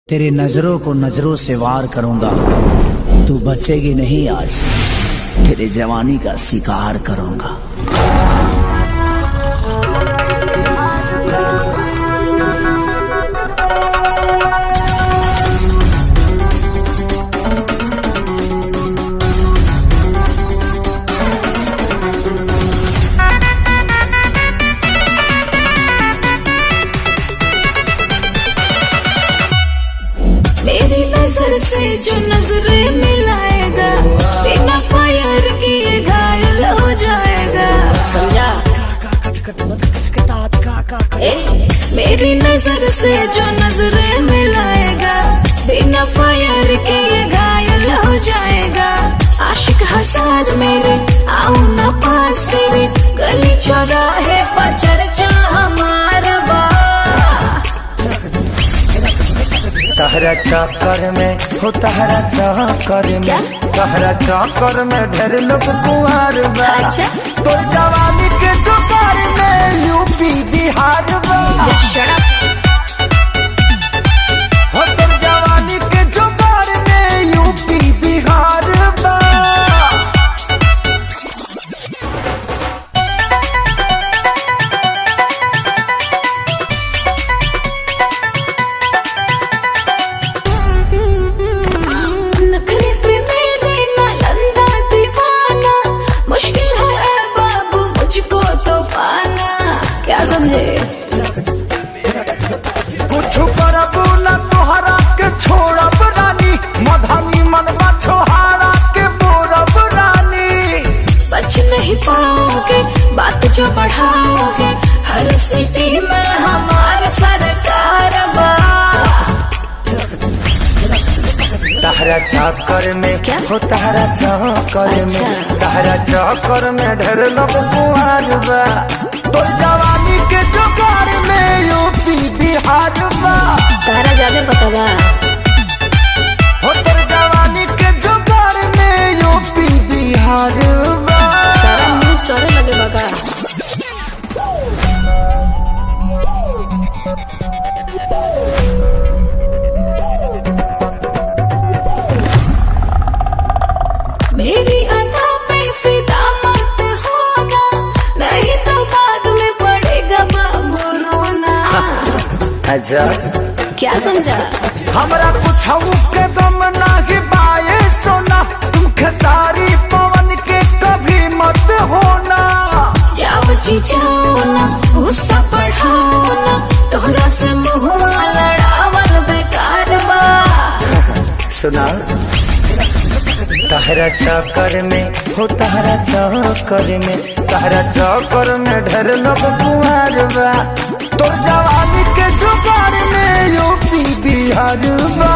तेरे नजरों को नजरों से वार करूंगा, तू बचेगी नहीं आज, तेरे जवानी का शिकार करूंगा। मेरी नजर से जो नजरें मिलाएगा, बिना फायर किए घायल हो जाएगा। समझा? मेरी नजर से जो नजरें मिलाएगा, बिना फायर किए घायल हो जाएगा। आशिक हजार मेरे आओ ना पास तेरे, गली चौराहे पर चर्चा हमारा बा। तहरा चक्कर में हो, तहरा चक्कर में, तहरा चक्कर में ढेर लोग कुंवर बा। अच्छा? तो जवानी के जुगार में यूपी बिहार बा। हो तो जवानी के जुगार में यूपी बिहार बा। नखरे पे मेरे नालंदा दीवाना, मुश्किल है बाबू मुझको तो पाना। क्या समझे? कुछ करबू न तोहरा के छोड़ब रानी, मधानी मनवा छोहारा के बोरब रानी। बच नहीं पाओगे बात जो बढ़ाओगे, हर सिटी में हमारा सरकार बा। तहरा चक्कर में क्या? हो, तहरा चक्कर अच्छा। में, तहरा चक्कर में ढेर लोग कुंवर बा। तो जवानी के जुगार में यूपी बिहार बा। तारा ज्यादा पता बा। हो तो जवानी के जुगार में यूपी बिहार बा। सारा न्यूज तोरे लगे बगा। मेरी अदा पे फिदा मत होना, नहीं तो बाद में पड़ेगा बाबू रोना। अच्छा, क्या समझा? हमरा कुछ के दम नाही बाए सोना, तुम खेसारी पवन के कभी मत होना। जाओ जी जाओ ना, गुस्सा बढ़ाओ ना, तोहरा से मुँह लड़ावल बेकार बा। सुना, तहरा चक्कर में हो, तहरा चक्कर में, तहरा चक्कर में ढेर लोग कुंवर बा। तो जवानी के जुगार में यूपी बिहार बा।